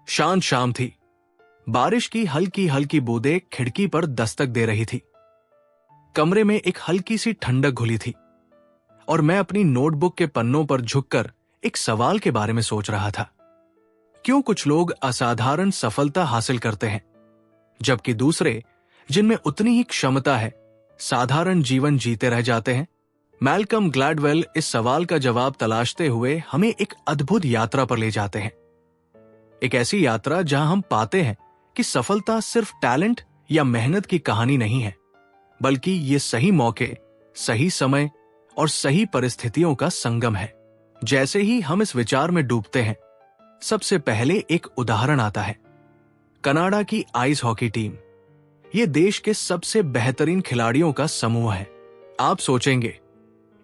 शांत शाम थी। बारिश की हल्की हल्की बूंदें खिड़की पर दस्तक दे रही थी। कमरे में एक हल्की सी ठंडक घुली थी और मैं अपनी नोटबुक के पन्नों पर झुककर एक सवाल के बारे में सोच रहा था। क्यों कुछ लोग असाधारण सफलता हासिल करते हैं, जबकि दूसरे, जिनमें उतनी ही क्षमता है, साधारण जीवन जीते रह जाते हैं? मैल्कम ग्लैडवेल इस सवाल का जवाब तलाशते हुए हमें एक अद्भुत यात्रा पर ले जाते हैं। एक ऐसी यात्रा जहां हम पाते हैं कि सफलता सिर्फ टैलेंट या मेहनत की कहानी नहीं है, बल्कि ये सही मौके, सही समय और सही परिस्थितियों का संगम है। जैसे ही हम इस विचार में डूबते हैं, सबसे पहले एक उदाहरण आता है। कनाडा की आइस हॉकी टीम। ये देश के सबसे बेहतरीन खिलाड़ियों का समूह है। आप सोचेंगे,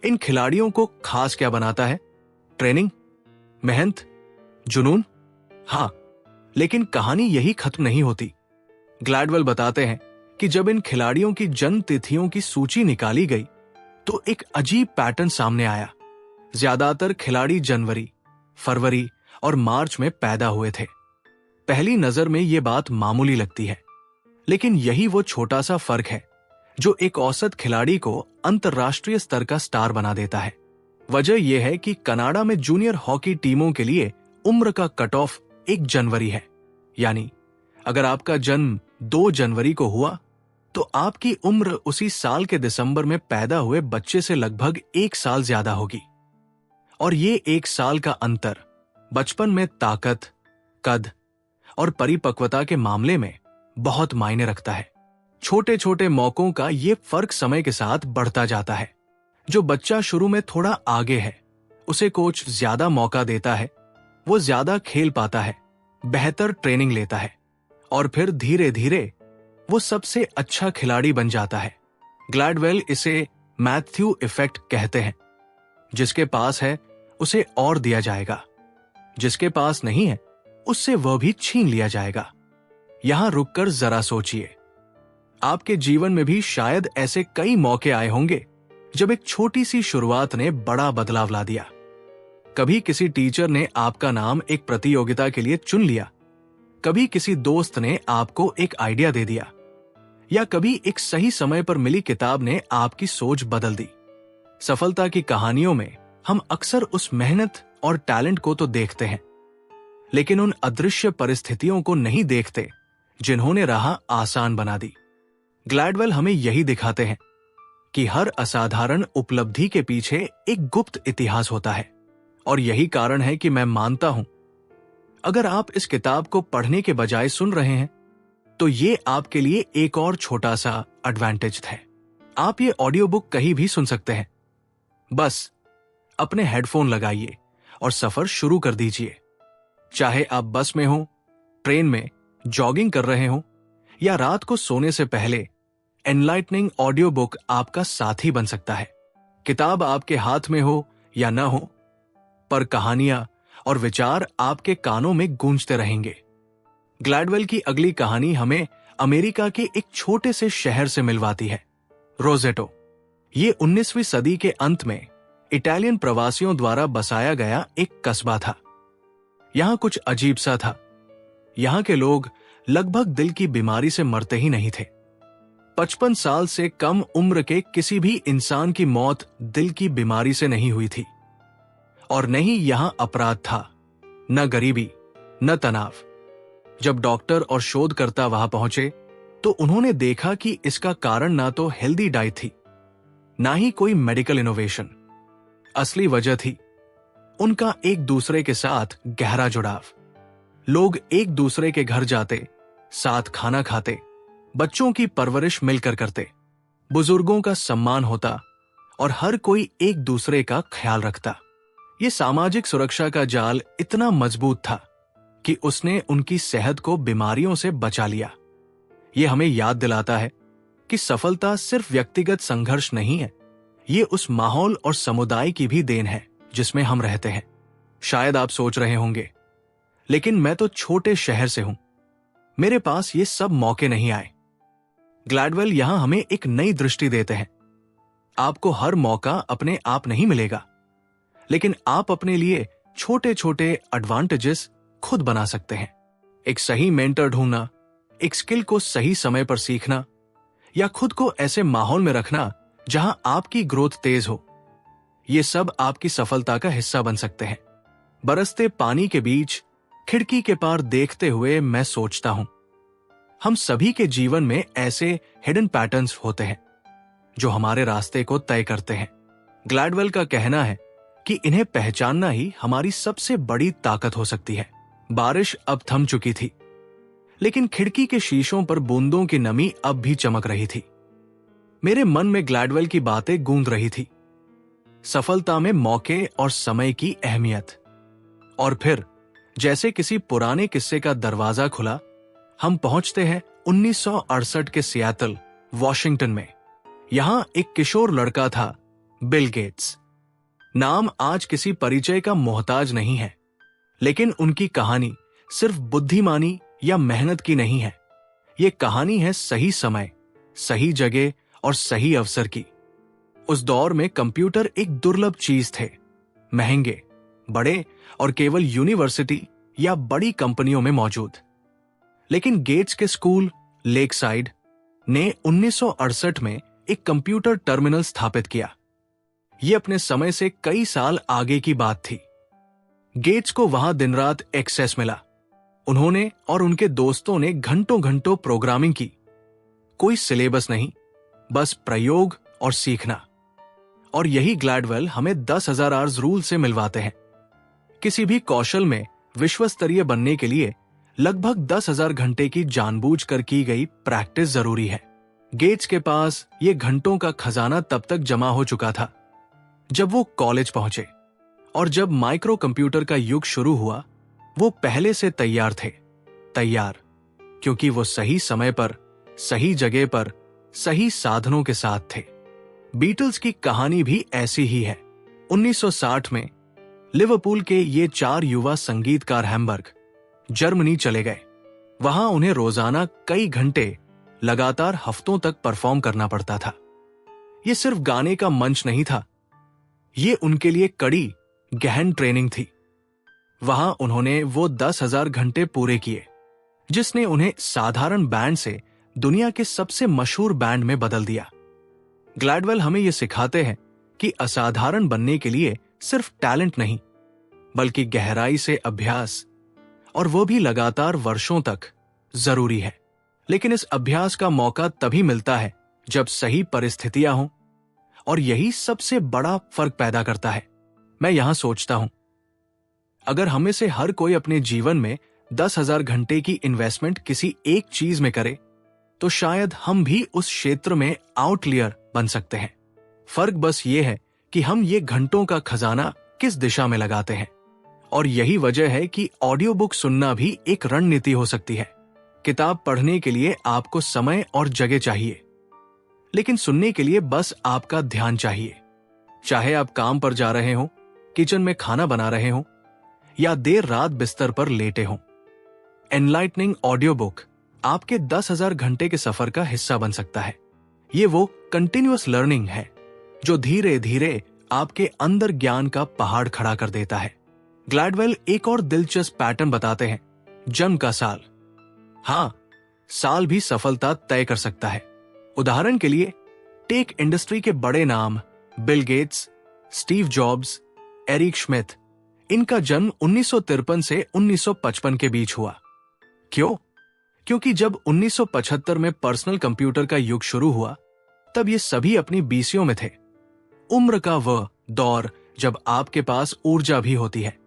इन खिलाड़ियों को खास क्या बनाता है? ट्रेनिंग, मेहनत, जुनून? हाँ, लेकिन कहानी यही खत्म नहीं होती। ग्लैडवेल बताते हैं कि जब इन खिलाड़ियों की जन्म तिथियों की सूची निकाली गई, तो एक अजीब पैटर्न सामने आया। ज्यादातर खिलाड़ी जनवरी, फरवरी और मार्च में पैदा हुए थे। पहली नजर में यह बात मामूली लगती है, लेकिन यही वो छोटा सा फर्क है जो एक औसत खिलाड़ी को अंतर्राष्ट्रीय स्तर का स्टार बना देता है। वजह यह है कि कनाडा में जूनियर हॉकी टीमों के लिए उम्र का कट ऑफ 1 जनवरी है। यानी अगर आपका जन्म 2 जनवरी को हुआ, तो आपकी उम्र उसी साल के दिसंबर में पैदा हुए बच्चे से लगभग 1 साल ज्यादा होगी। और ये 1 साल का अंतर बचपन में ताकत, कद और परिपक्वता के मामले में बहुत मायने रखता है। छोटे छोटे मौकों का ये फर्क समय के साथ बढ़ता जाता है। जो बच्चा शुरू में थोड़ा आगे है, उसे कोच ज्यादा मौका देता है, वो ज्यादा खेल पाता है, बेहतर ट्रेनिंग लेता है और फिर धीरे धीरे वो सबसे अच्छा खिलाड़ी बन जाता है। ग्लैडवेल इसे मैथ्यू इफेक्ट कहते हैं। जिसके पास है उसे और दिया जाएगा, जिसके पास नहीं है उससे वह भी छीन लिया जाएगा। यहां रुककर जरा सोचिए, आपके जीवन में भी शायद ऐसे कई मौके आए होंगे जब एक छोटी सी शुरुआत ने बड़ा बदलाव ला दिया। कभी किसी टीचर ने आपका नाम एक प्रतियोगिता के लिए चुन लिया, कभी किसी दोस्त ने आपको एक आइडिया दे दिया, या कभी एक सही समय पर मिली किताब ने आपकी सोच बदल दी। सफलता की कहानियों में हम अक्सर उस मेहनत और टैलेंट को तो देखते हैं, लेकिन उन अदृश्य परिस्थितियों को नहीं देखते जिन्होंने राह आसान बना दी। ग्लैडवेल हमें यही दिखाते हैं कि हर असाधारण उपलब्धि के पीछे एक गुप्त इतिहास होता है। और यही कारण है कि मैं मानता हूं, अगर आप इस किताब को पढ़ने के बजाय सुन रहे हैं, तो ये आपके लिए एक और छोटा सा एडवांटेज है। आप ये ऑडियो बुक कहीं भी सुन सकते हैं। बस अपने हेडफोन लगाइए और सफर शुरू कर दीजिए। चाहे आप बस में हो, ट्रेन में, जॉगिंग कर रहे हो या रात को सोने से पहले, एनलाइटनिंग ऑडियो बुक आपका साथी बन सकता है। किताब आपके हाथ में हो या न हो, पर कहानियां और विचार आपके कानों में गूंजते रहेंगे। ग्लैडवेल की अगली कहानी हमें अमेरिका के एक छोटे से शहर से मिलवाती है, रोजेटो। ये 19वीं सदी के अंत में इटालियन प्रवासियों द्वारा बसाया गया एक कस्बा था। यहां कुछ अजीब सा था। यहां के लोग लगभग दिल की बीमारी से मरते ही नहीं थे। 55 साल से कम उम्र के किसी भी इंसान की मौत दिल की बीमारी से नहीं हुई थी। और न ही यहां अपराध था, न गरीबी, न तनाव। जब डॉक्टर और शोधकर्ता वहां पहुंचे, तो उन्होंने देखा कि इसका कारण ना तो हेल्दी डाइट थी, ना ही कोई मेडिकल इनोवेशन। असली वजह थी उनका एक दूसरे के साथ गहरा जुड़ाव। लोग एक दूसरे के घर जाते, साथ खाना खाते, बच्चों की परवरिश मिलकर करते, बुजुर्गों का सम्मान होता और हर कोई एक दूसरे का ख्याल रखता। ये सामाजिक सुरक्षा का जाल इतना मजबूत था कि उसने उनकी सेहत को बीमारियों से बचा लिया। ये हमें याद दिलाता है कि सफलता सिर्फ व्यक्तिगत संघर्ष नहीं है, ये उस माहौल और समुदाय की भी देन है जिसमें हम रहते हैं। शायद आप सोच रहे होंगे, लेकिन मैं तो छोटे शहर से हूं, मेरे पास ये सब मौके नहीं आए। ग्लैडवेल यहां हमें एक नई दृष्टि देते हैं। आपको हर मौका अपने आप नहीं मिलेगा, लेकिन आप अपने लिए छोटे छोटे एडवांटेजेस खुद बना सकते हैं। एक सही मेंटर ढूंढना, एक स्किल को सही समय पर सीखना, या खुद को ऐसे माहौल में रखना जहां आपकी ग्रोथ तेज हो, ये सब आपकी सफलता का हिस्सा बन सकते हैं। बरसते पानी के बीच खिड़की के पार देखते हुए मैं सोचता हूं, हम सभी के जीवन में ऐसे हिडन पैटर्न्स होते हैं जो हमारे रास्ते को तय करते हैं। ग्लैडवेल का कहना है कि इन्हें पहचानना ही हमारी सबसे बड़ी ताकत हो सकती है। बारिश अब थम चुकी थी, लेकिन खिड़की के शीशों पर बूंदों की नमी अब भी चमक रही थी। मेरे मन में ग्लैडवेल की बातें गूंज रही थी, सफलता में मौके और समय की अहमियत। और फिर जैसे किसी पुराने किस्से का दरवाजा खुला, हम पहुंचते हैं 1968 के सियाटल, वॉशिंगटन में। यहां एक किशोर लड़का था, बिल गेट्स। नाम आज किसी परिचय का मोहताज नहीं है, लेकिन उनकी कहानी सिर्फ बुद्धिमानी या मेहनत की नहीं है। ये कहानी है सही समय, सही जगह और सही अवसर की। उस दौर में कंप्यूटर एक दुर्लभ चीज थे, महंगे, बड़े और केवल यूनिवर्सिटी या बड़ी कंपनियों में मौजूद। लेकिन गेट्स के स्कूल लेकसाइड ने 1968 में एक कंप्यूटर टर्मिनल स्थापित किया। यह अपने समय से कई साल आगे की बात थी। गेट्स को वहां दिन रात एक्सेस मिला। उन्होंने और उनके दोस्तों ने घंटों घंटों प्रोग्रामिंग की। कोई सिलेबस नहीं, बस प्रयोग और सीखना। और यही ग्लैडवेल हमें 10,000 आवर्स रूल से मिलवाते हैं। किसी भी कौशल में विश्व स्तरीय बनने के लिए लगभग 10,000 घंटे की जानबूझकर की गई प्रैक्टिस जरूरी है। गेट्स के पास ये घंटों का खजाना तब तक जमा हो चुका था जब वो कॉलेज पहुंचे, और जब माइक्रो कंप्यूटर का युग शुरू हुआ, वो पहले से तैयार थे। तैयार क्योंकि वो सही समय पर, सही जगह पर, सही साधनों के साथ थे। बीटल्स की कहानी भी ऐसी ही है। 1960 में लिवरपूल के ये 4 युवा संगीतकार हैम्बर्ग, जर्मनी चले गए। वहां उन्हें रोजाना कई घंटे लगातार हफ्तों तक परफॉर्म करना पड़ता था। यह सिर्फ गाने का मंच नहीं था, ये उनके लिए कड़ी, गहन ट्रेनिंग थी। वहां उन्होंने वो 10,000 घंटे पूरे किए, जिसने उन्हें साधारण बैंड से दुनिया के सबसे मशहूर बैंड में बदल दिया। ग्लैडवेल हमें यह सिखाते हैं कि असाधारण बनने के लिए सिर्फ टैलेंट नहीं, बल्कि गहराई से अभ्यास, और वो भी लगातार वर्षों तक, जरूरी है। लेकिन इस अभ्यास का मौका तभी मिलता है जब सही परिस्थितियां हों, और यही सबसे बड़ा फर्क पैदा करता है। मैं यहां सोचता हूं, अगर हमें से हर कोई अपने जीवन में 10,000 घंटे की इन्वेस्टमेंट किसी एक चीज में करे, तो शायद हम भी उस क्षेत्र में आउटलियर बन सकते हैं। फर्क बस ये है कि हम ये घंटों का खजाना किस दिशा में लगाते हैं। और यही वजह है कि ऑडियो बुक सुनना भी एक रणनीति हो सकती है। किताब पढ़ने के लिए आपको समय और जगह चाहिए, लेकिन सुनने के लिए बस आपका ध्यान चाहिए। चाहे आप काम पर जा रहे हो, किचन में खाना बना रहे हो, या देर रात बिस्तर पर लेटे हो। एनलाइटनिंग ऑडियो बुक आपके 10,000 घंटे के सफर का हिस्सा बन सकता है। ये वो कंटिन्यूअस लर्निंग है जो धीरे धीरे आपके अंदर ज्ञान का पहाड़ खड़ा कर देता है। ग्लैडवेल एक और दिलचस्प पैटर्न बताते हैं, जन्म का साल। हाँ, साल भी सफलता तय कर सकता है। उदाहरण के लिए टेक इंडस्ट्री के बड़े नाम Bill Gates, Steve Jobs, Eric Schmidt, इनका जन्म 1953 से 1955 के बीच हुआ। क्यों? क्योंकि जब 1975 में पर्सनल कंप्यूटर का युग शुरू हुआ, तब ये सभी अपनी 20वीं में थे। उम्र का वह दौर जब आपके पास ऊर्जा भी होती है,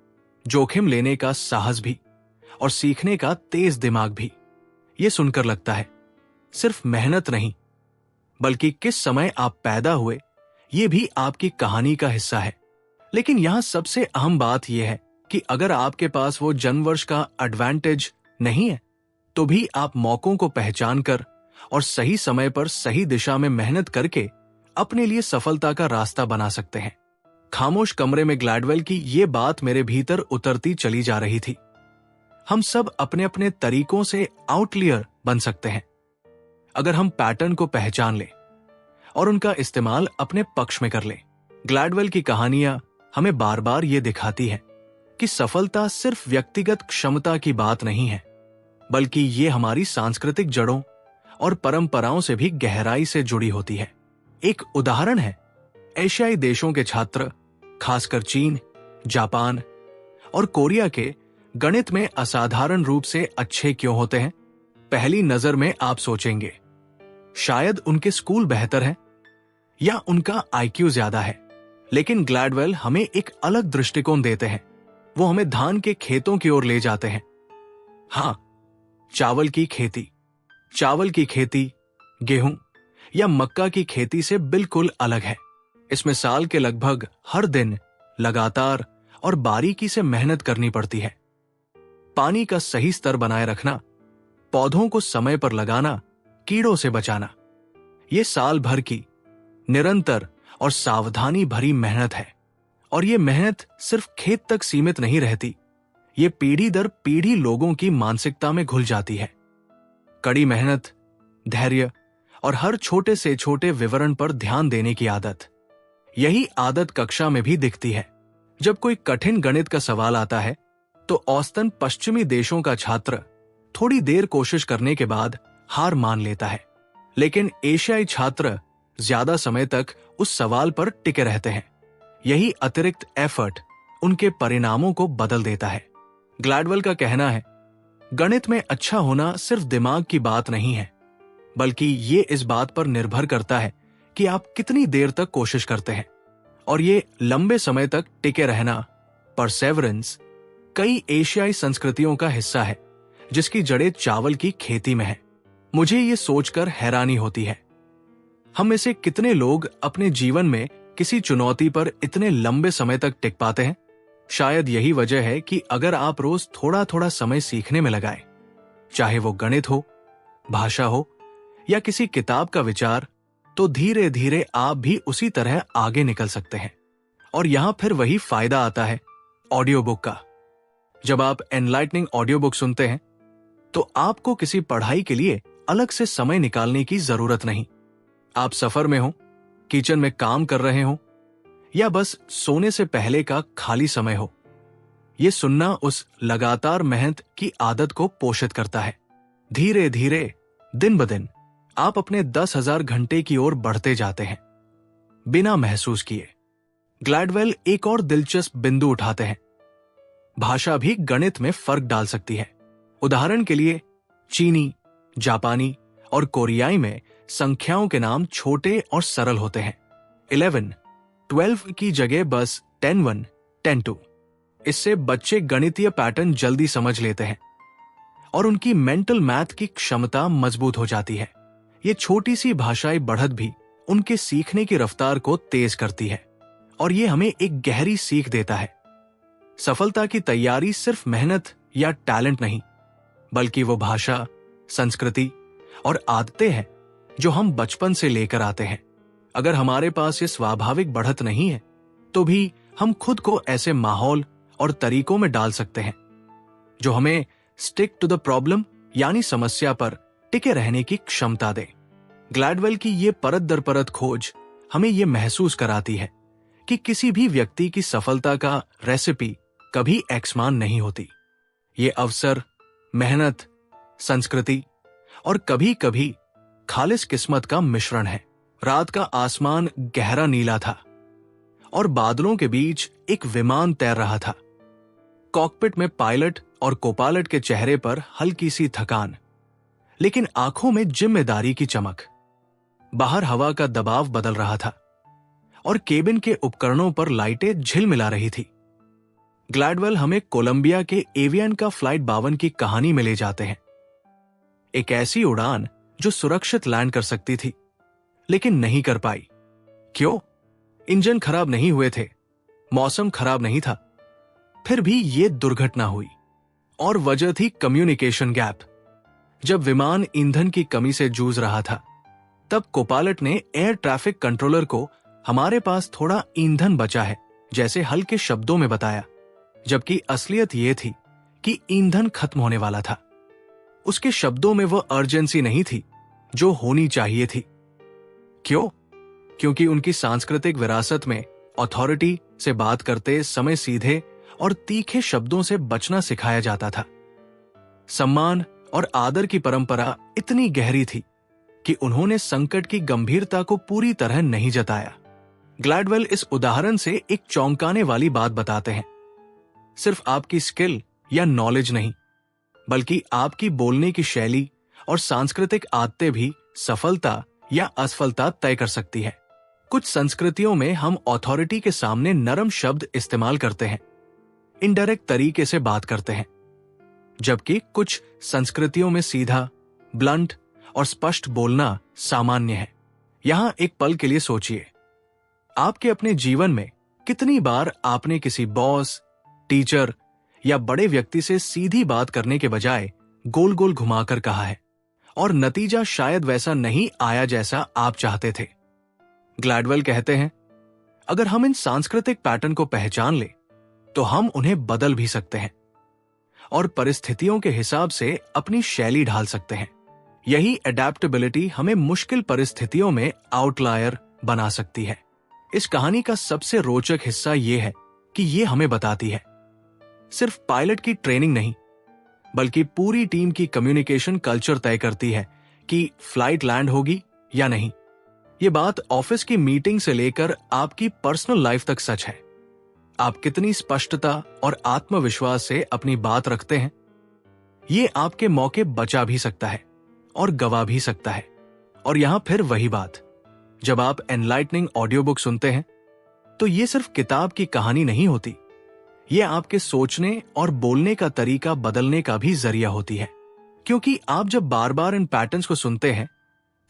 जोखिम लेने का साहस भी, और सीखने का तेज दिमाग भी। ये सुनकर लगता है सिर्फ मेहनत नहीं, बल्कि किस समय आप पैदा हुए, ये भी आपकी कहानी का हिस्सा है। लेकिन यहां सबसे अहम बात यह है कि अगर आपके पास वो जन्म वर्ष का एडवांटेज नहीं है, तो भी आप मौकों को पहचान कर और सही समय पर सही दिशा में मेहनत करके अपने लिए सफलता का रास्ता बना सकते हैं। खामोश कमरे में ग्लैडवेल की ये बात मेरे भीतर उतरती चली जा रही थी। हम सब अपने अपने तरीकों से आउटलियर बन सकते हैं, अगर हम पैटर्न को पहचान लें और उनका इस्तेमाल अपने पक्ष में कर लें। ग्लैडवेल की कहानियां हमें बार बार ये दिखाती है कि सफलता सिर्फ व्यक्तिगत क्षमता की बात नहीं है, बल्कि ये हमारी सांस्कृतिक जड़ों और परंपराओं से भी गहराई से जुड़ी होती है। एक उदाहरण है, एशियाई देशों के छात्र, खासकर चीन, जापान और कोरिया के गणित में असाधारण रूप से अच्छे क्यों होते हैं? पहली नजर में आप सोचेंगे शायद उनके स्कूल बेहतर हैं या उनका आईक्यू ज्यादा है, लेकिन ग्लैडवेल हमें एक अलग दृष्टिकोण देते हैं। वो हमें धान के खेतों की ओर ले जाते हैं। हाँ, चावल की खेती गेहूं या मक्का की खेती से बिल्कुल अलग है। इसमें साल के लगभग हर दिन लगातार और बारीकी से मेहनत करनी पड़ती है। पानी का सही स्तर बनाए रखना, पौधों को समय पर लगाना, कीड़ों से बचाना, ये साल भर की निरंतर और सावधानी भरी मेहनत है। और ये मेहनत सिर्फ खेत तक सीमित नहीं रहती, ये पीढ़ी दर पीढ़ी लोगों की मानसिकता में घुल जाती है। कड़ी मेहनत, धैर्य और हर छोटे से छोटे विवरण पर ध्यान देने की आदत, यही आदत कक्षा में भी दिखती है। जब कोई कठिन गणित का सवाल आता है तो औसतन पश्चिमी देशों का छात्र थोड़ी देर कोशिश करने के बाद हार मान लेता है, लेकिन एशियाई छात्र ज्यादा समय तक उस सवाल पर टिके रहते हैं। यही अतिरिक्त एफर्ट उनके परिणामों को बदल देता है। ग्लैडवेल का कहना है, गणित में अच्छा होना सिर्फ दिमाग की बात नहीं है, बल्कि ये इस बात पर निर्भर करता है कि आप कितनी देर तक कोशिश करते हैं। और ये लंबे समय तक टिके रहना, परसेवरेंस, कई एशियाई संस्कृतियों का हिस्सा है जिसकी जड़ें चावल की खेती में है। मुझे ये सोचकर हैरानी होती है, हम में से कितने लोग अपने जीवन में किसी चुनौती पर इतने लंबे समय तक टिक पाते हैं। शायद यही वजह है कि अगर आप रोज थोड़ा थोड़ा समय सीखने में लगाएं, चाहे वो गणित हो, भाषा हो या किसी किताब का विचार, तो धीरे धीरे आप भी उसी तरह आगे निकल सकते हैं। और यहां फिर वही फायदा आता है ऑडियो बुक का। जब आप एनलाइटनिंग ऑडियो बुक सुनते हैं तो आपको किसी पढ़ाई के लिए अलग से समय निकालने की जरूरत नहीं। आप सफर में हो, किचन में काम कर रहे हो या बस सोने से पहले का खाली समय हो, यह सुनना उस लगातार मेहनत की आदत को पोषित करता है। धीरे धीरे, दिन ब दिन आप अपने 10,000 घंटे की ओर बढ़ते जाते हैं, बिना महसूस किए। ग्लैडवेल एक और दिलचस्प बिंदु उठाते हैं, भाषा भी गणित में फर्क डाल सकती है। उदाहरण के लिए, चीनी, जापानी और कोरियाई में संख्याओं के नाम छोटे और सरल होते हैं। 11, 12 की जगह बस 10-1, 10-2। इससे बच्चे गणितीय पैटर्न जल्दी समझ लेते हैं और उनकी मेंटल मैथ की क्षमता मजबूत हो जाती है। ये छोटी सी भाषाई बढ़त भी उनके सीखने की रफ्तार को तेज करती है और ये हमें एक गहरी सीख देता है। सफलता की तैयारी सिर्फ मेहनत या टैलेंट नहीं, बल्कि वो भाषा, संस्कृति और आदतें हैं जो हम बचपन से लेकर आते हैं। अगर हमारे पास ये स्वाभाविक बढ़त नहीं है तो भी हम खुद को ऐसे माहौल और तरीकों में डाल सकते हैं जो हमें स्टिक टू द प्रॉब्लम यानी समस्या पर टिके रहने की क्षमता दे। ग्लैडवेल की ये परत दर परत खोज हमें ये महसूस कराती है कि किसी भी व्यक्ति की सफलता का रेसिपी कभी एकसमान नहीं होती। ये अवसर, मेहनत, संस्कृति और कभी कभी खालिस किस्मत का मिश्रण है। रात का आसमान गहरा नीला था और बादलों के बीच एक विमान तैर रहा था। कॉकपिट में पायलट और कोपायलट के चेहरे पर हल्की सी थकान, लेकिन आंखों में जिम्मेदारी की चमक। बाहर हवा का दबाव बदल रहा था और केबिन के उपकरणों पर लाइटें झिलमिला रही थी। ग्लैडवेल हमें कोलंबिया के एवियन का फ्लाइट 52 की कहानी में ले जाते हैं। एक ऐसी उड़ान जो सुरक्षित लैंड कर सकती थी, लेकिन नहीं कर पाई। क्यों? इंजन खराब नहीं हुए थे, मौसम खराब नहीं था, फिर भी ये दुर्घटना हुई। और वजह थी कम्युनिकेशन गैप। जब विमान ईंधन की कमी से जूझ रहा था, तब कोपायलट ने एयर ट्रैफिक कंट्रोलर को हमारे पास थोड़ा ईंधन बचा है जैसे हल्के शब्दों में बताया, जबकि असलियत यह थी कि ईंधन खत्म होने वाला था। उसके शब्दों में वो अर्जेंसी नहीं थी जो होनी चाहिए थी। क्यों? क्योंकि उनकी सांस्कृतिक विरासत में अथॉरिटी से बात करते समय सीधे और तीखे शब्दों से बचना सिखाया जाता था। सम्मान और आदर की परंपरा इतनी गहरी थी कि उन्होंने संकट की गंभीरता को पूरी तरह नहीं जताया। ग्लैडवेल इस उदाहरण से एक चौंकाने वाली बात बताते हैं। सिर्फ आपकी स्किल या नॉलेज नहीं, बल्कि आपकी बोलने की शैली और सांस्कृतिक आदतें भी सफलता या असफलता तय कर सकती है। कुछ संस्कृतियों में हम अथॉरिटी के सामने नरम शब्द इस्तेमाल करते हैं, इनडायरेक्ट तरीके से बात करते हैं, जबकि कुछ संस्कृतियों में सीधा, ब्लंट और स्पष्ट बोलना सामान्य है। यहां एक पल के लिए सोचिए, आपके अपने जीवन में कितनी बार आपने किसी बॉस, टीचर या बड़े व्यक्ति से सीधी बात करने के बजाय गोल गोल घुमाकर कहा है और नतीजा शायद वैसा नहीं आया जैसा आप चाहते थे। ग्लैडवेल कहते हैं, अगर हम इन सांस्कृतिक पैटर्न को पहचान ले तो हम उन्हें बदल भी सकते हैं और परिस्थितियों के हिसाब से अपनी शैली ढाल सकते हैं। यही एडेप्टेबिलिटी हमें मुश्किल परिस्थितियों में आउटलायर बना सकती है। इस कहानी का सबसे रोचक हिस्सा यह है कि यह हमें बताती है सिर्फ पायलट की ट्रेनिंग नहीं, बल्कि पूरी टीम की कम्युनिकेशन कल्चर तय करती है कि फ्लाइट लैंड होगी या नहीं। यह बात ऑफिस की मीटिंग से लेकर आपकी पर्सनल लाइफ तक सच है। आप कितनी स्पष्टता और आत्मविश्वास से अपनी बात रखते हैं, यह आपके मौके बचा भी सकता है और गवा भी सकता है। और यहां फिर वही बात, जब आप एनलाइटनिंग ऑडियो बुक सुनते हैं तो यह सिर्फ किताब की कहानी नहीं होती, यह आपके सोचने और बोलने का तरीका बदलने का भी जरिया होती है। क्योंकि आप जब बार बार इन पैटर्न्स को सुनते हैं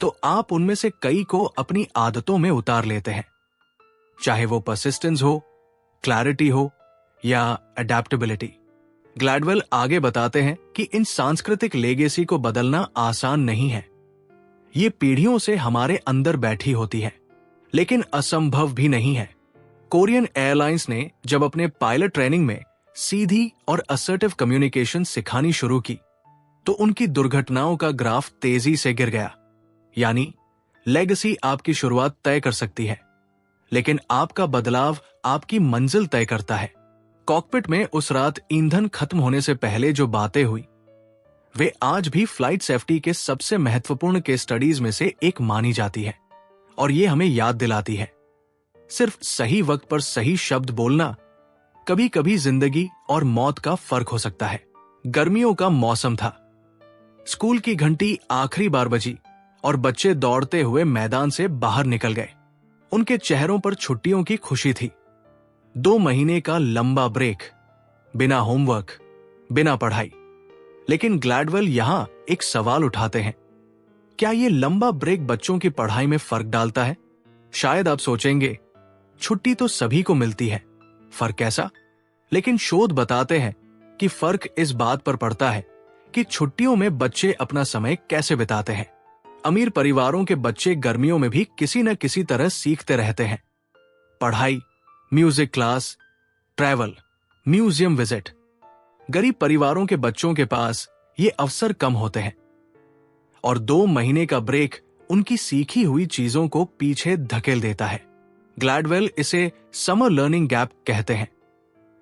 तो आप उनमें से कई को अपनी आदतों में उतार लेते हैं, चाहे वो परसिस्टेंस हो, क्लैरिटी हो या अडेप्टेबिलिटी। ग्लैडवेल आगे बताते हैं कि इन सांस्कृतिक लेगेसी को बदलना आसान नहीं है। ये पीढ़ियों से हमारे अंदर बैठी होती है, लेकिन असंभव भी नहीं है। कोरियन एयरलाइंस ने जब अपने पायलट ट्रेनिंग में सीधी और असर्टिव कम्युनिकेशन सिखानी शुरू की तो उनकी दुर्घटनाओं का ग्राफ तेजी से गिर गया। यानी लेगेसी आपकी शुरुआत तय कर सकती है, लेकिन आपका बदलाव आपकी मंजिल तय करता है। कॉकपिट में उस रात ईंधन खत्म होने से पहले जो बातें हुई, वे आज भी फ्लाइट सेफ्टी के सबसे महत्वपूर्ण केस स्टडीज में से एक मानी जाती है। और ये हमें याद दिलाती है, सिर्फ सही वक्त पर सही शब्द बोलना कभी कभी जिंदगी और मौत का फर्क हो सकता है। गर्मियों का मौसम था, स्कूल की घंटी आखिरी बार बजी और बच्चे दौड़ते हुए मैदान से बाहर निकल गए। उनके चेहरों पर छुट्टियों की खुशी थी। 2 महीने का लंबा ब्रेक, बिना होमवर्क, बिना पढ़ाई। लेकिन ग्लैडवेल यहां एक सवाल उठाते हैं, क्या यह लंबा ब्रेक बच्चों की पढ़ाई में फर्क डालता है? शायद आप सोचेंगे, छुट्टी तो सभी को मिलती है, फर्क कैसा? लेकिन शोध बताते हैं कि फर्क इस बात पर पड़ता है कि छुट्टियों में बच्चे अपना समय कैसे बिताते हैं। अमीर परिवारों के बच्चे गर्मियों में भी किसी न किसी तरह सीखते रहते हैं। पढ़ाई, music class, travel, museum visit. गरीब परिवारों के बच्चों के पास ये अवसर कम होते हैं और 2 महीने का ब्रेक उनकी सीखी हुई चीजों को पीछे धकेल देता है। ग्लैडवेल इसे समर लर्निंग गैप कहते हैं।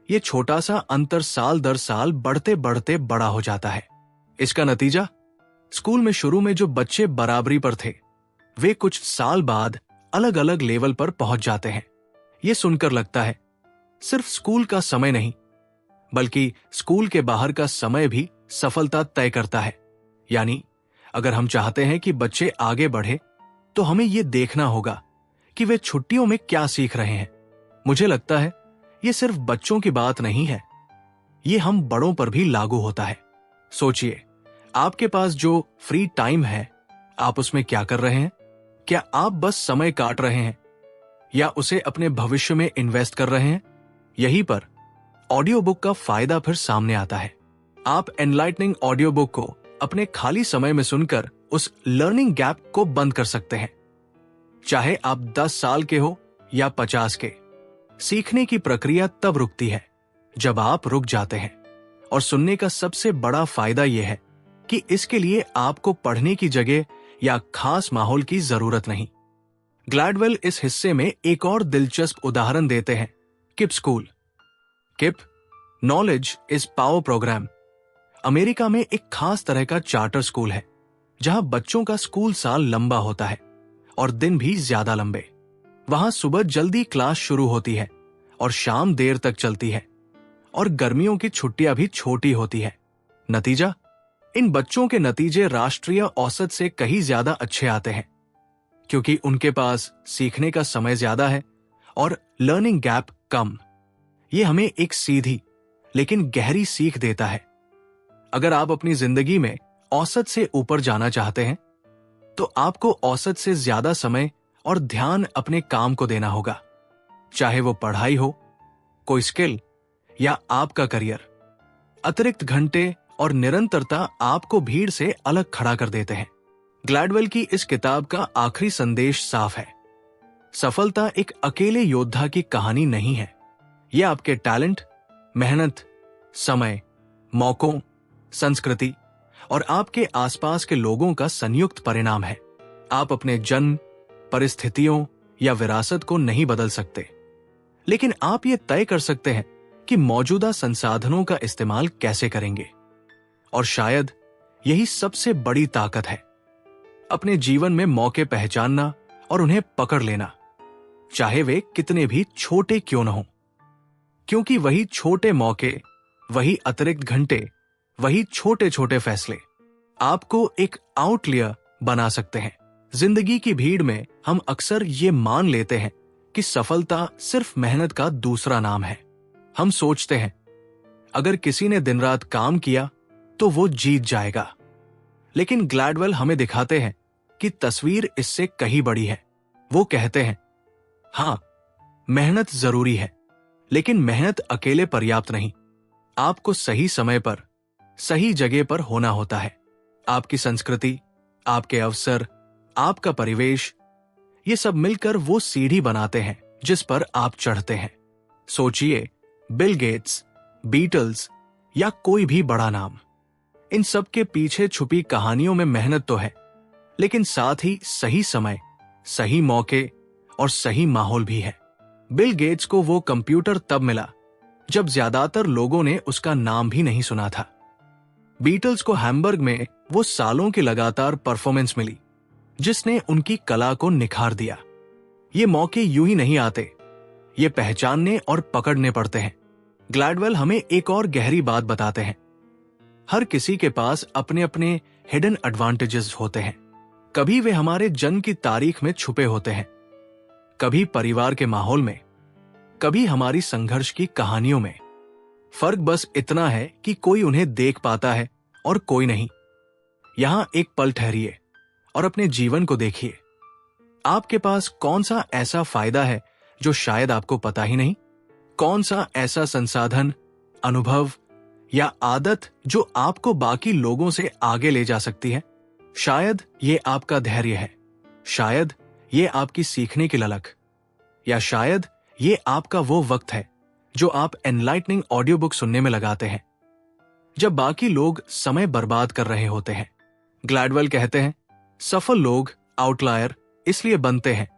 यह छोटा सा अंतर साल दर साल बढ़ते बढ़ते बड़ा हो जाता है। इसका नतीजा, स्कूल में शुरू में जो बच्चे बराबरी पर थे, वे कुछ साल बाद अलग अलग लेवल पर पहुंच जाते हैं। यह सुनकर लगता है सिर्फ स्कूल का समय नहीं, बल्कि स्कूल के बाहर का समय भी सफलता तय करता है। यानी अगर हम चाहते हैं कि बच्चे आगे बढ़े तो हमें यह देखना होगा कि वे छुट्टियों में क्या सीख रहे हैं। मुझे लगता है यह सिर्फ बच्चों की बात नहीं है, यह हम बड़ों पर भी लागू होता है। सोचिए, आपके पास जो फ्री टाइम है, आप उसमें क्या कर रहे हैं? क्या आप बस समय काट रहे हैं या उसे अपने भविष्य में इन्वेस्ट कर रहे हैं? यहीं पर ऑडियो बुक का फायदा फिर सामने आता है। आप एनलाइटनिंग ऑडियो बुक को अपने खाली समय में सुनकर उस लर्निंग गैप को बंद कर सकते हैं। चाहे आप 10 साल के हो या 50 के, सीखने की प्रक्रिया तब रुकती है जब आप रुक जाते हैं। और सुनने का सबसे बड़ा फायदा यह है कि इसके लिए आपको पढ़ने की जगह या खास माहौल की जरूरत नहीं। ग्लैडवेल इस हिस्से में एक और दिलचस्प उदाहरण देते हैं, KIPP school. KIPP, knowledge is power programme, America में एक खास तरह का चार्टर स्कूल है जहां बच्चों का स्कूल साल लंबा होता है और दिन भी ज्यादा लंबे। वहां सुबह जल्दी क्लास शुरू होती है और शाम देर तक चलती है और गर्मियों की छुट्टियां भी छोटी होती है। नतीजा, इन बच्चों के नतीजे राष्ट्रीय औसत से कहीं ज्यादा अच्छे आते हैं क्योंकि उनके पास सीखने का समय ज्यादा है और लर्निंग गैप कम। ये हमें एक सीधी लेकिन गहरी सीख देता है। अगर आप अपनी जिंदगी में औसत से ऊपर जाना चाहते हैं तो आपको औसत से ज्यादा समय और ध्यान अपने काम को देना होगा, चाहे वो पढ़ाई हो, कोई स्किल या आपका करियर। अतिरिक्त घंटे और निरंतरता आपको भीड़ से अलग खड़ा कर देते हैं। ग्लैडवेल की इस किताब का आखिरी संदेश साफ है। सफलता एक अकेले योद्धा की कहानी नहीं है। यह आपके टैलेंट, मेहनत, समय, मौकों, संस्कृति और आपके आसपास के लोगों का संयुक्त परिणाम है। आप अपने जन्म, परिस्थितियों या विरासत को नहीं बदल सकते, लेकिन आप ये तय कर सकते हैं कि मौजूदा संसाधनों का इस्तेमाल कैसे करेंगे। और शायद यही सबसे बड़ी ताकत है, अपने जीवन में मौके पहचानना और उन्हें पकड़ लेना, चाहे वे कितने भी छोटे क्यों न हों। क्योंकि वही छोटे मौके, वही अतिरिक्त घंटे, वही छोटे छोटे फैसले आपको एक आउटलियर बना सकते हैं। जिंदगी की भीड़ में हम अक्सर ये मान लेते हैं कि सफलता सिर्फ मेहनत का दूसरा नाम है। हम सोचते हैं अगर किसी ने दिन रात काम किया तो वो जीत जाएगा। लेकिन ग्लैडवेल हमें दिखाते हैं कि तस्वीर इससे कहीं बड़ी है। वो कहते हैं, हां, मेहनत जरूरी है, लेकिन मेहनत अकेले पर्याप्त नहीं। आपको सही समय पर, सही जगह पर होना होता है। आपकी संस्कृति, आपके अवसर, आपका परिवेश, ये सब मिलकर वो सीढ़ी बनाते हैं जिस पर आप चढ़ते हैं। सोचिए, बिल गेट्स, बीटल्स या कोई भी बड़ा नाम, इन सब के पीछे छुपी कहानियों में मेहनत तो है, लेकिन साथ ही सही समय, सही मौके और सही माहौल भी है। बिल गेट्स को वो कंप्यूटर तब मिला जब ज्यादातर लोगों ने उसका नाम भी नहीं सुना था। बीटल्स को हैम्बर्ग में वो सालों की लगातार परफॉर्मेंस मिली जिसने उनकी कला को निखार दिया। ये मौके यूं ही नहीं आते, ये पहचानने और पकड़ने पड़ते हैं। ग्लैडवेल हमें एक और गहरी बात बताते हैं। हर किसी के पास अपने अपने हिडन एडवांटेजेस होते हैं। कभी वे हमारे जन्म की तारीख में छुपे होते हैं, कभी परिवार के माहौल में, कभी हमारी संघर्ष की कहानियों में। फर्क बस इतना है कि कोई उन्हें देख पाता है और कोई नहीं। यहां एक पल ठहरिए और अपने जीवन को देखिए। आपके पास कौन सा ऐसा फायदा है जो शायद आपको पता ही नहीं? कौन सा ऐसा संसाधन, अनुभव या आदत जो आपको बाकी लोगों से आगे ले जा सकती है? शायद ये आपका धैर्य है, शायद ये आपकी सीखने की ललक, या शायद ये आपका वो वक्त है जो आप एनलाइटनिंग ऑडियो बुक सुनने में लगाते हैं जब बाकी लोग समय बर्बाद कर रहे होते हैं। ग्लैडवेल कहते हैं, सफल लोग आउटलायर इसलिए बनते हैं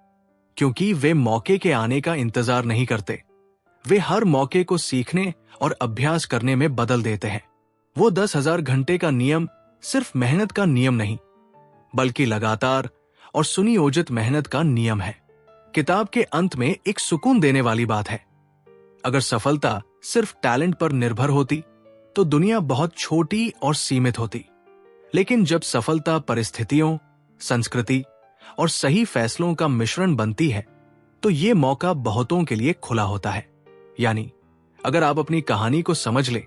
क्योंकि वे मौके के आने का इंतजार नहीं करते। वे हर मौके को सीखने और अभ्यास करने में बदल देते हैं। वो 10,000 घंटे का नियम सिर्फ मेहनत का नियम नहीं, बल्कि लगातार और सुनियोजित मेहनत का नियम है। किताब के अंत में एक सुकून देने वाली बात है। अगर सफलता सिर्फ टैलेंट पर निर्भर होती तो दुनिया बहुत छोटी और सीमित होती। लेकिन जब सफलता परिस्थितियों, संस्कृति और सही फैसलों का मिश्रण बनती है तो ये मौका बहुतों के लिए खुला होता है। यानी अगर आप अपनी कहानी को समझ ले,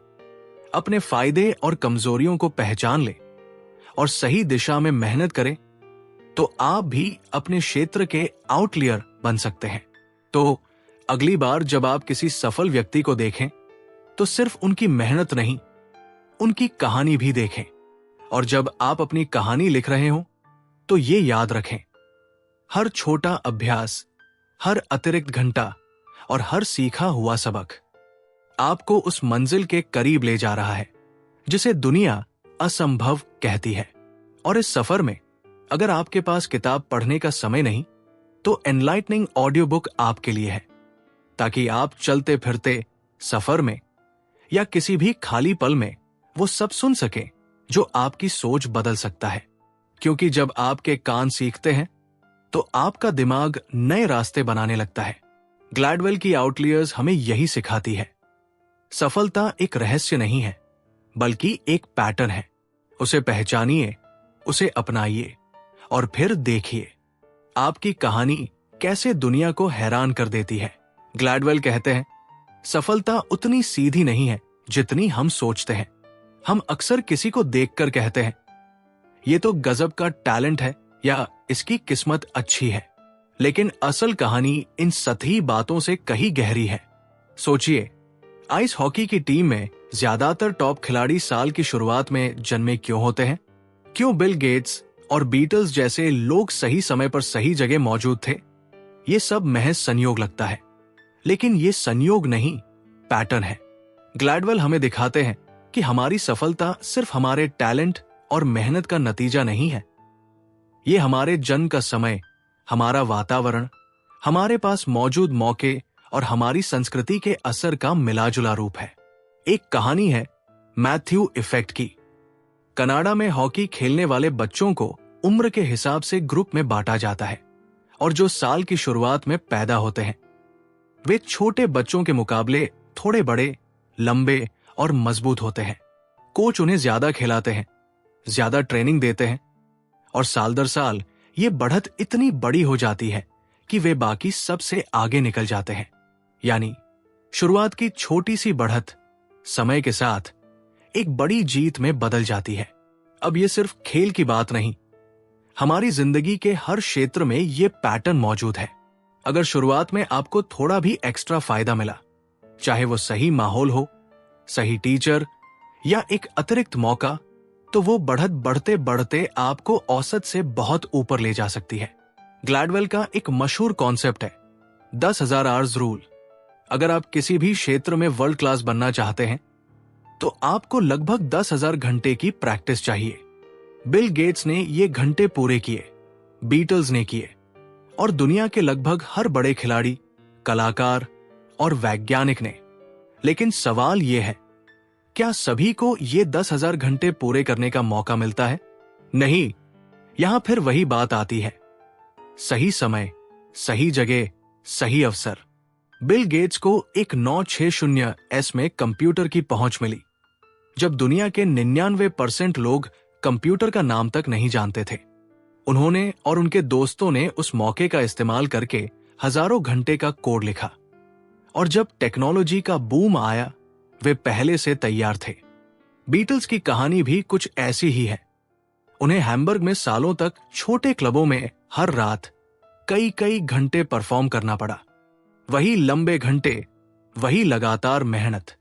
अपने फायदे और कमजोरियों को पहचान ले और सही दिशा में मेहनत करें तो आप भी अपने क्षेत्र के आउटलियर बन सकते हैं। तो अगली बार जब आप किसी सफल व्यक्ति को देखें तो सिर्फ उनकी मेहनत नहीं, उनकी कहानी भी देखें। और जब आप अपनी कहानी लिख रहे हो तो ये याद रखें, हर छोटा अभ्यास, हर अतिरिक्त घंटा और हर सीखा हुआ सबक आपको उस मंजिल के करीब ले जा रहा है जिसे दुनिया असंभव कहती है। और इस सफर में अगर आपके पास किताब पढ़ने का समय नहीं तो एनलाइटनिंग ऑडियो बुक आपके लिए है, ताकि आप चलते फिरते सफर में या किसी भी खाली पल में वो सब सुन सकें जो आपकी सोच बदल सकता है। क्योंकि जब आपके कान सीखते हैं तो आपका दिमाग नए रास्ते बनाने लगता है। ग्लैडवेल की आउटलियर्स हमें यही सिखाती है। सफलता एक रहस्य नहीं है, बल्कि एक पैटर्न है। उसे पहचानिए, उसे अपनाइए और फिर देखिए आपकी कहानी कैसे दुनिया को हैरान कर देती है। ग्लैडवेल कहते हैं, सफलता उतनी सीधी नहीं है जितनी हम सोचते हैं। हम अक्सर किसी को देखकर कहते हैं, ये तो गजब का टैलेंट है या इसकी किस्मत अच्छी है। लेकिन असल कहानी इन सतही बातों से कहीं गहरी है। सोचिए, आइस हॉकी की टीम में ज्यादातर टॉप खिलाड़ी साल की शुरुआत में जन्मे क्यों होते हैं? क्यों बिल गेट्स और बीटल्स जैसे लोग सही समय पर सही जगह मौजूद थे? ये सब महज संयोग लगता है, लेकिन ये संयोग नहीं, पैटर्न है। ग्लैडवेल हमें दिखाते हैं कि हमारी सफलता सिर्फ हमारे टैलेंट और मेहनत का नतीजा नहीं है। ये हमारे जन्म का समय, हमारा वातावरण, हमारे पास मौजूद मौके और हमारी संस्कृति के असर का मिलाजुला रूप है। एक कहानी है मैथ्यू इफेक्ट की। कनाडा में हॉकी खेलने वाले बच्चों को उम्र के हिसाब से ग्रुप में बांटा जाता है और जो साल की शुरुआत में पैदा होते हैं वे छोटे बच्चों के मुकाबले थोड़े बड़े, लंबे और मजबूत होते हैं। कोच उन्हें ज्यादा खिलाते हैं, ज्यादा ट्रेनिंग देते हैं और साल दर साल ये बढ़त इतनी बड़ी हो जाती है कि वे बाकी सबसे आगे निकल जाते हैं। यानी शुरुआत की छोटी सी बढ़त समय के साथ एक बड़ी जीत में बदल जाती है। अब ये सिर्फ खेल की बात नहीं, हमारी जिंदगी के हर क्षेत्र में ये पैटर्न मौजूद है। अगर शुरुआत में आपको थोड़ा भी एक्स्ट्रा फायदा मिला, चाहे वो सही माहौल हो, सही टीचर या एक अतिरिक्त मौका, तो वो बढ़त बढ़ते बढ़ते आपको औसत से बहुत ऊपर ले जा सकती है। ग्लैडवेल का एक मशहूर कॉन्सेप्ट है 10,000 आवर्स रूल। अगर आप किसी भी क्षेत्र में वर्ल्ड क्लास बनना चाहते हैं तो आपको लगभग 10,000 घंटे की प्रैक्टिस चाहिए। बिल गेट्स ने ये घंटे पूरे किए, बीटल्स ने किए और दुनिया के लगभग हर बड़े खिलाड़ी, कलाकार और वैज्ञानिक ने। लेकिन सवाल यह है, क्या सभी को ये 10,000 घंटे पूरे करने का मौका मिलता है? नहीं। यहां फिर वही बात आती है, सही समय, सही जगह, सही अवसर। बिल गेट्स को एक 960S में कंप्यूटर की पहुंच मिली, जब दुनिया के 99% लोग कंप्यूटर का नाम तक नहीं जानते थे। उन्होंने और उनके दोस्तों ने उस मौके का इस्तेमाल करके हजारों घंटे का कोड लिखा और जब टेक्नोलॉजी का बूम आया वे पहले से तैयार थे। बीटल्स की कहानी भी कुछ ऐसी ही है। उन्हें हैम्बर्ग में सालों तक छोटे क्लबों में हर रात कई कई घंटे परफॉर्म करना पड़ा। वही लंबे घंटे, वही लगातार मेहनत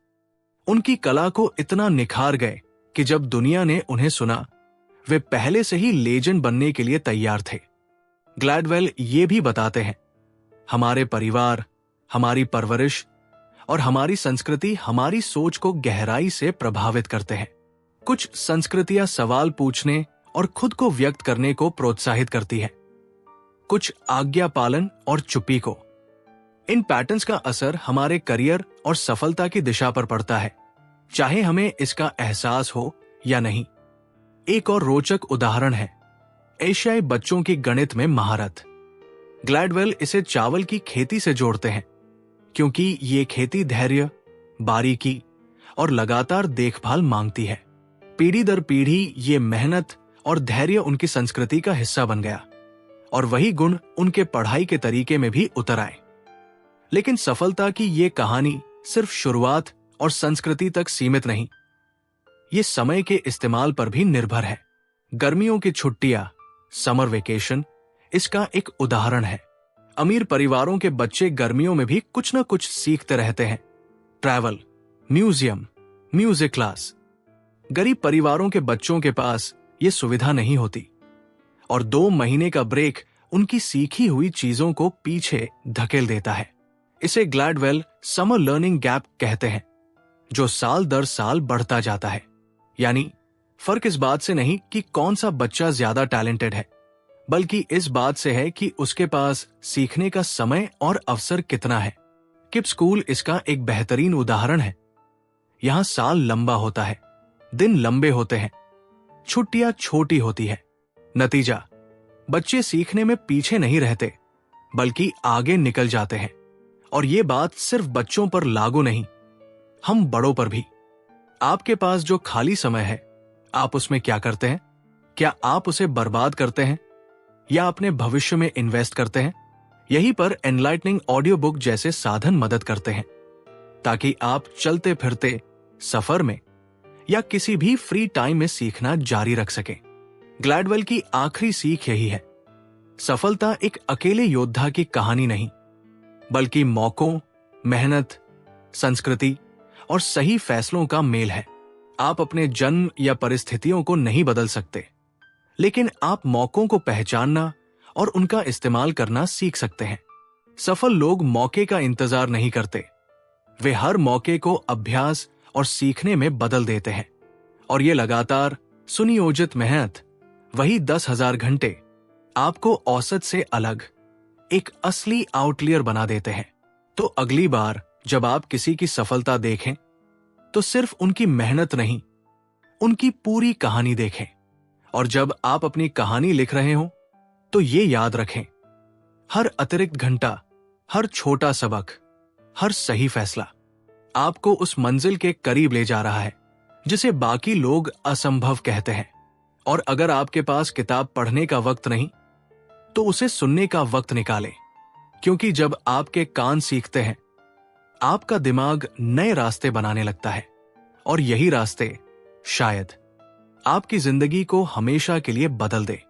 उनकी कला को इतना निखार गए कि जब दुनिया ने उन्हें सुना वे पहले से ही लेजेंड बनने के लिए तैयार थे। ग्लैडवेल ये भी बताते हैं, हमारे परिवार, हमारी परवरिश और हमारी संस्कृति हमारी सोच को गहराई से प्रभावित करते हैं। कुछ संस्कृतियां सवाल पूछने और खुद को व्यक्त करने को प्रोत्साहित करती है, कुछ आज्ञा पालन और चुप्पी को। इन पैटर्न्स का असर हमारे करियर और सफलता की दिशा पर पड़ता है, चाहे हमें इसका एहसास हो या नहीं। एक और रोचक उदाहरण है एशियाई बच्चों की गणित में महारत। ग्लैडवेल इसे चावल की खेती से जोड़ते हैं, क्योंकि ये खेती धैर्य, बारीकी और लगातार देखभाल मांगती है। पीढ़ी दर पीढ़ी ये मेहनत और धैर्य उनकी संस्कृति का हिस्सा बन गया और वही गुण उनके पढ़ाई के तरीके में भी उतर आए। लेकिन सफलता की ये कहानी सिर्फ शुरुआत और संस्कृति तक सीमित नहीं, ये समय के इस्तेमाल पर भी निर्भर है। गर्मियों की छुट्टियां, समर वेकेशन इसका एक उदाहरण है। अमीर परिवारों के बच्चे गर्मियों में भी कुछ न कुछ सीखते रहते हैं। Travel, museum, music class. गरीब परिवारों के बच्चों के पास ये सुविधा नहीं होती और 2 महीने का ब्रेक उनकी सीखी हुई चीजों को पीछे धकेल देता है। इसे ग्लैडवेल समर लर्निंग गैप कहते हैं, जो साल दर साल बढ़ता जाता है। यानी फर्क इस बात से नहीं कि कौन सा बच्चा ज्यादा टैलेंटेड है, बल्कि इस बात से है कि उसके पास सीखने का समय और अवसर कितना है। किप स्कूल इसका एक बेहतरीन उदाहरण है। यहां साल लंबा होता है, दिन लंबे होते हैं, छुट्टियां छोटी होती है। नतीजा, बच्चे सीखने में पीछे नहीं रहते बल्कि आगे निकल जाते हैं। और ये बात सिर्फ बच्चों पर लागू नहीं, हम बड़ों पर भी। आपके पास जो खाली समय है, आप उसमें क्या करते हैं? क्या आप उसे बर्बाद करते हैं या अपने भविष्य में इन्वेस्ट करते हैं? यहीं पर एनलाइटनिंग ऑडियो बुक जैसे साधन मदद करते हैं, ताकि आप चलते फिरते सफर में या किसी भी फ्री टाइम में सीखना जारी रख सकें। ग्लैडवेल की आखिरी सीख यही है, सफलता एक अकेले योद्धा की कहानी नहीं, बल्कि मौकों, मेहनत, संस्कृति और सही फैसलों का मेल है। आप अपने जन्म या परिस्थितियों को नहीं बदल सकते, लेकिन आप मौकों को पहचानना और उनका इस्तेमाल करना सीख सकते हैं। सफल लोग मौके का इंतजार नहीं करते, वे हर मौके को अभ्यास और सीखने में बदल देते हैं। और ये लगातार सुनियोजित मेहनत, वही 10,000 घंटे, आपको औसत से अलग, एक असली आउटलियर बना देते हैं। तो अगली बार जब आप किसी की सफलता देखें, तो सिर्फ उनकी मेहनत नहीं, उनकी पूरी कहानी देखें। और जब आप अपनी कहानी लिख रहे हो, तो ये याद रखें, हर अतिरिक्त घंटा, हर छोटा सबक, हर सही फैसला आपको उस मंजिल के करीब ले जा रहा है जिसे बाकी लोग असंभव कहते हैं। और अगर आपके पास किताब पढ़ने का वक्त नहीं, तो उसे सुनने का वक्त निकालें, क्योंकि जब आपके कान सीखते हैं, आपका दिमाग नए रास्ते बनाने लगता है। और यही रास्ते शायद आपकी जिंदगी को हमेशा के लिए बदल दे।